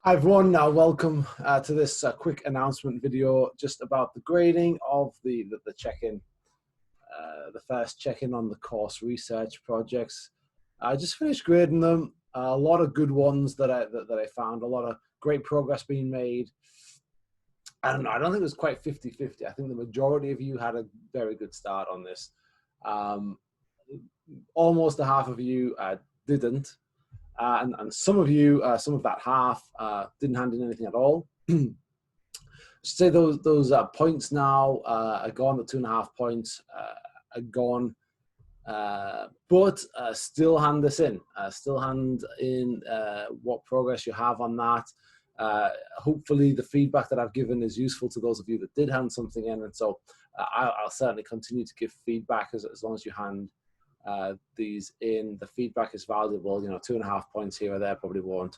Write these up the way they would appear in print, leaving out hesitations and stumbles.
Hi everyone, welcome to this quick announcement video just about the grading of the check-in, the first check-in on the course research projects. I just finished grading them. A lot of good ones that I found, a lot of great progress being made. I don't know, I don't think it was quite 50-50. I think the majority of you had a very good start on this. Um, Almost a half of you didn't. And some of you, some of that half, didn't hand in anything at all. Say those points now are gone. The 2.5 points are gone, but still hand this in. Still hand in what progress you have on that. Hopefully, the feedback that I've given is useful to those of you that did hand something in, and so I'll certainly continue to give feedback as long as you hand these in. The feedback is valuable. 2.5 points here or there probably won't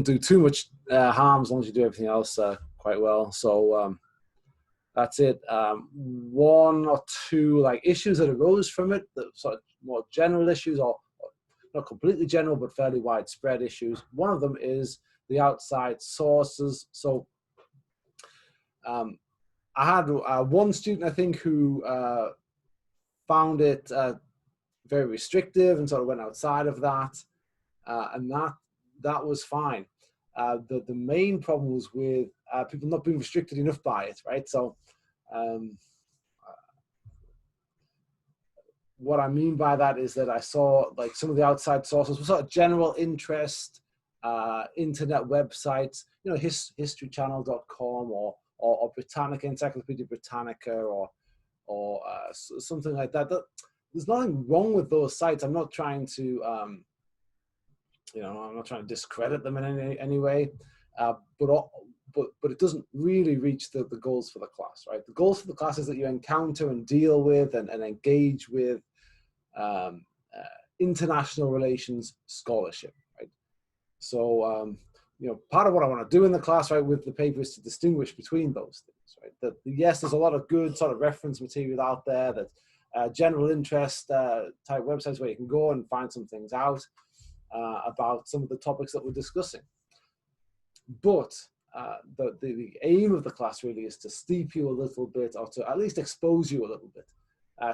do too much harm as long as you do everything else quite well. So that's it. One or two issues that arose from it, the sort of more general issues, or not completely general but fairly widespread issues. One of them is the outside sources. So I had one student, I think, who found it very restrictive and sort of went outside of that, and that was fine. The main problem was with people not being restricted enough by it, right? So what I mean by that is that I saw some of the outside sources were sort of general interest, internet websites, historychannel.com or Britannica, Encyclopedia Britannica, or something like that. There's nothing wrong with those sites. I'm not trying to I'm not trying to discredit them in any way, but it doesn't really reach the goals for the class, right? The goals for the class is that you encounter and deal with and engage with international relations scholarship, right? So, part of what I want to do in the class, right, with the paper is to distinguish between those things, right? That yes, there's a lot of good sort of reference material out there, that general interest type websites where you can go and find some things out about some of the topics that we're discussing. But the aim of the class really is to steep you a little bit, or to at least expose you a little bit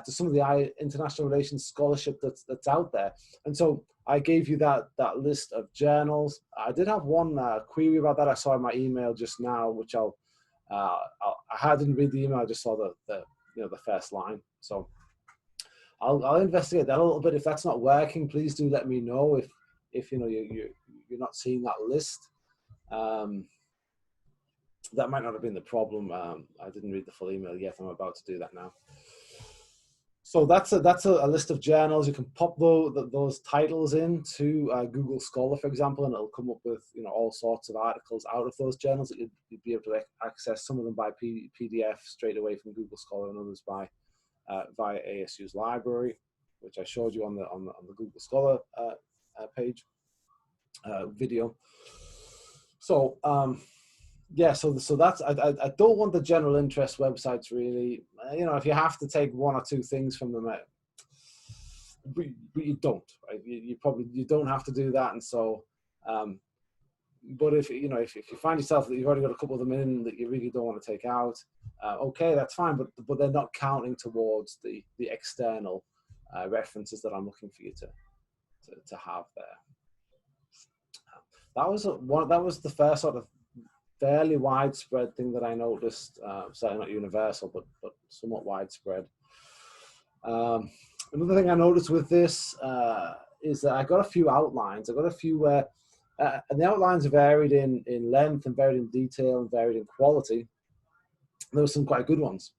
to some of the international relations scholarship that's out there. And so I gave you that list of journals. I did have one query about that I saw in my email just now, which I didn't read the email. I just saw the first line. So I'll investigate that a little bit. If that's not working, please do let me know. If you're not seeing that list. That might not have been the problem. I didn't read the full email yet. I'm about to do that now. So that's a list of journals. You can pop those titles into Google Scholar, for example, and it'll come up with all sorts of articles out of those journals that you'd be able to access. Some of them by PDF straight away from Google Scholar, and others by via ASU's library, which I showed you on the Google Scholar page video. So yeah, so that's I don't want the general interest websites really. If you have to take one or two things from them, but you don't, right? You don't have to do that, and so. But if you find yourself that you've already got a couple of them in that you really don't want to take out, okay, that's fine. But they're not counting towards the external references that I'm looking for you to have there. That was the first sort of fairly widespread thing that I noticed, certainly not universal, but somewhat widespread. Another thing I noticed with this is that I got a few outlines. I got a few where, and the outlines varied in length and varied in detail and varied in quality. There were some quite good ones,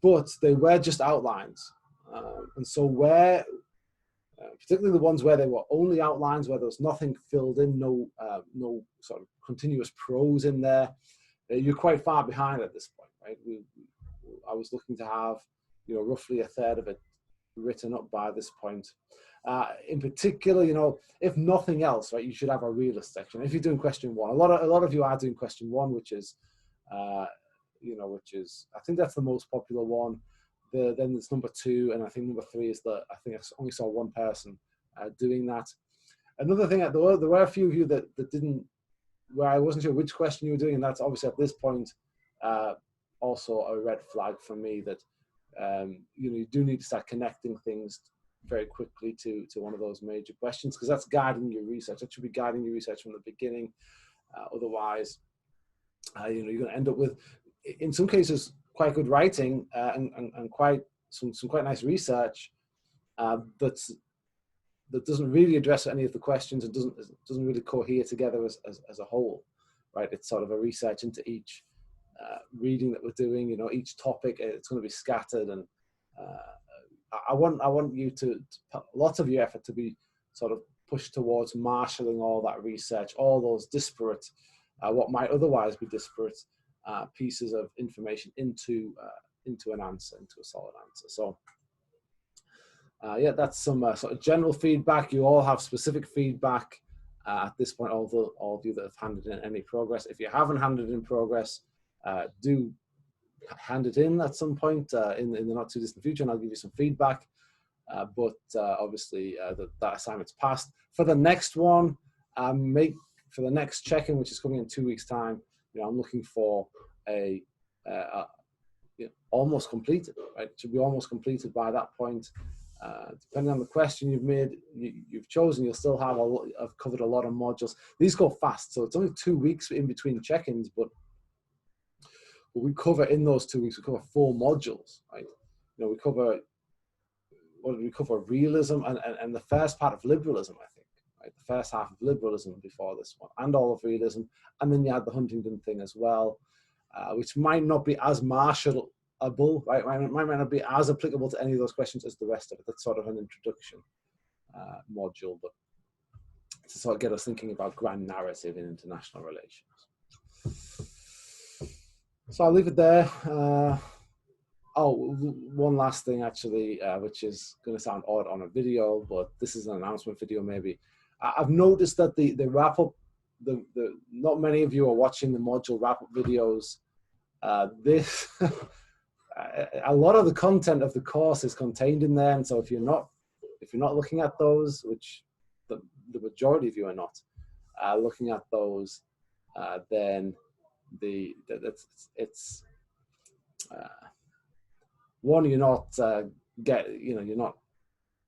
but they were just outlines. And so particularly the ones where they were only outlines, where there was nothing filled in, no sort of continuous prose in there, you're quite far behind at this point, right? I was looking to have, roughly a third of it written up by this point. In particular, if nothing else, right, you should have a realist section. If you're doing question one, a lot of you are doing question one, which is, I think that's the most popular one. Then there's number two, and I think number three is I think I only saw one person doing that. Another thing, there were a few of you that didn't, where I wasn't sure which question you were doing, and that's obviously at this point also a red flag for me that you do need to start connecting things very quickly to one of those major questions, because that's guiding your research. That should be guiding your research from the beginning. Otherwise, you're going to end up with, in some cases, quite good writing and quite some quite nice research that doesn't really address any of the questions and doesn't really cohere together as a whole, right? It's sort of a research into each reading that we're doing. Each topic, it's going to be scattered, and I want you to put lots of your effort to be sort of pushed towards marshalling all that research, all those disparate, what might otherwise be disparate pieces of information into an answer, into a solid answer. So yeah, that's some sort of general feedback. You all have specific feedback at this point, all of you that have handed in any progress. If you haven't handed in progress, do hand it in at some point in the not too distant future, and I'll give you some feedback. But obviously that assignment's passed. For the next one, for the next check-in, which is coming in 2 weeks' time, I'm looking for a almost completed, right? It should be almost completed by that point. Depending on the question you've chosen, you'll still have I've covered a lot of modules. These go fast, so it's only 2 weeks in between check-ins, but we cover in those 2 weeks, we cover 4 modules, right? We cover, what did we cover? Realism and the first part of liberalism, I think, right? The first half of liberalism before this one, and all of realism, and then you had the Huntington thing as well, which might not be as marshallable, right? Might not be as applicable to any of those questions as the rest of it. That's sort of an introduction module, but to sort of get us thinking about grand narrative in international relations. So I'll leave it there. Oh, one last thing actually, which is going to sound odd on a video, but this is an announcement video maybe. I've noticed that the wrap-up, not many of you are watching the module wrap-up videos. A lot of the content of the course is contained in there, and so if you're not looking at those, which the majority of you are not looking at those, then it's one, you're not you're not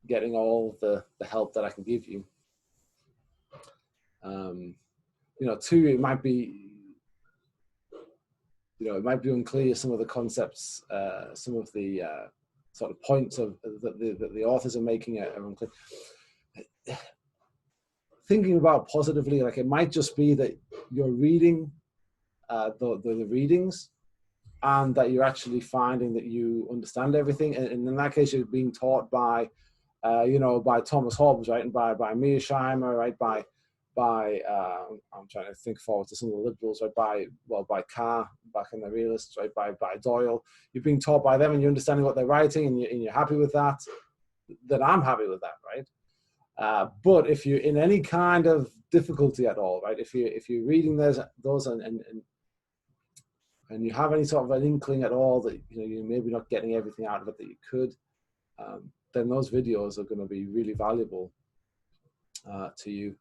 getting all the help that I can give you. Two, it might be unclear, some of the concepts, some of the sort of points that the authors are making are unclear. Thinking about positively, like it might just be that you're reading the readings, and that you're actually finding that you understand everything. And in that case, you're being taught by, by Thomas Hobbes, right, and by Mearsheimer, right, by I'm trying to think forward to some of the liberals, right, by Carr, back in the realists, right, by Doyle. You're being taught by them, and you're understanding what they're writing, and you're happy with that. Then I'm happy with that, right? But if you're in any kind of difficulty at all, right, if you're reading those and you have any sort of an inkling at all that you're maybe not getting everything out of it that you could, then those videos are going to be really valuable to you.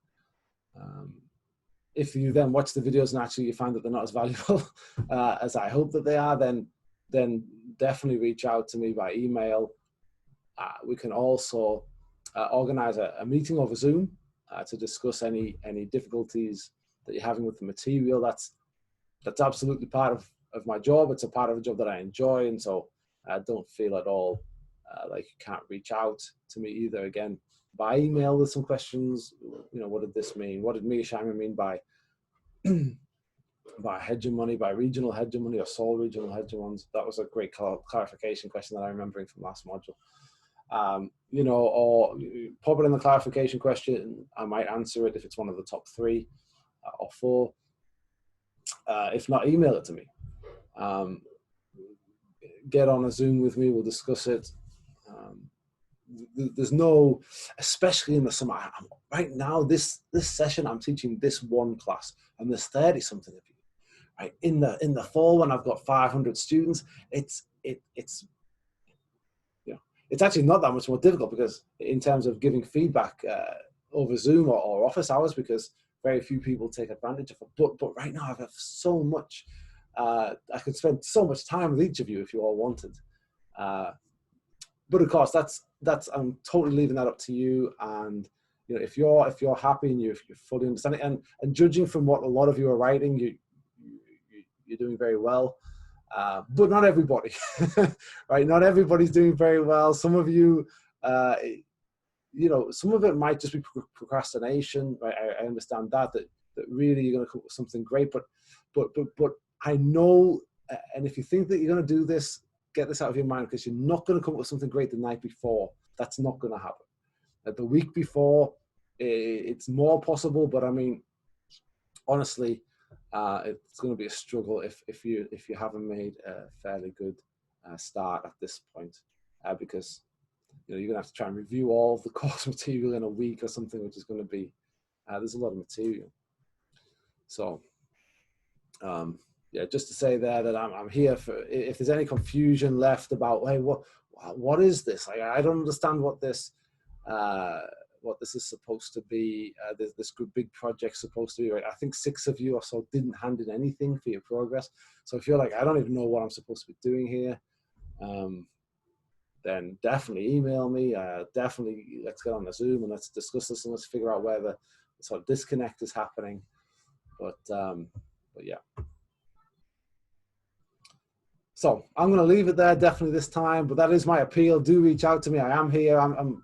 If you then watch the videos and actually you find that they're not as valuable as I hope that they are, then definitely reach out to me by email. We can also organize a meeting over Zoom to discuss any difficulties that you're having with the material. That's absolutely part of my job. It's a part of a job that I enjoy, and so don't feel at all like you can't reach out to me either. Again, by email with some questions. What did this mean? What did Mearsheimer mean by hegemony, by regional hegemony or sole regional hegemons? That was a great clarification question that I'm remembering from last module. Or pop it in the clarification question. I might answer it if it's one of the top 3 or 4. If not, email it to me. Get on a Zoom with me. We'll discuss it. There's no, especially in the summer. Right now, this session, I'm teaching this one class, and there's 30 something of you. Right in the fall, when I've got 500 students, it's actually not that much more difficult, because in terms of giving feedback, over Zoom or office hours, because very few people take advantage of it. But right now I have so much. I could spend so much time with each of you if you all wanted. But of course, that's I'm totally leaving that up to you. And you know, if you're happy and if you're fully understanding, and judging from what a lot of you are writing, you're doing very well. But not everybody, right? Not everybody's doing very well. Some of you, you know, some of it might just be procrastination, right? I understand that really you're going to come up with something great, but I know, and if you think that you're going to do this, get this out of your mind, because you're not going to come up with something great the night before. That's not going to happen. The week before, it's more possible, but I mean, honestly, it's going to be a struggle if you haven't made a fairly good start at this point, because you know, you're gonna have to try and review all of the course material in a week or something, which is going to be there's a lot of material. So yeah, just to say there that I'm here for if there's any confusion left about, hey, what is this? I don't understand what this is supposed to be. This big project supposed to be, right? I think 6 of you or so didn't hand in anything for your progress. So if you're like, I don't even know what I'm supposed to be doing here, then definitely email me. Definitely let's get on the Zoom and let's discuss this and let's figure out where the sort of disconnect is happening. But yeah. So I'm going to leave it there definitely this time, but that is my appeal. Do reach out to me. I am here. I'm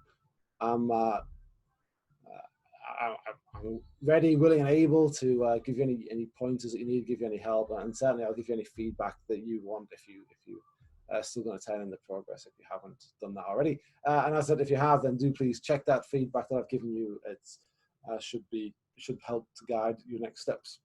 ready, willing, and able to give you any pointers that you need, give you any help, and certainly I'll give you any feedback that you want if you still going to turn in the progress if you haven't done that already. And as I said, if you have, then do please check that feedback that I've given you. It should help to guide your next steps.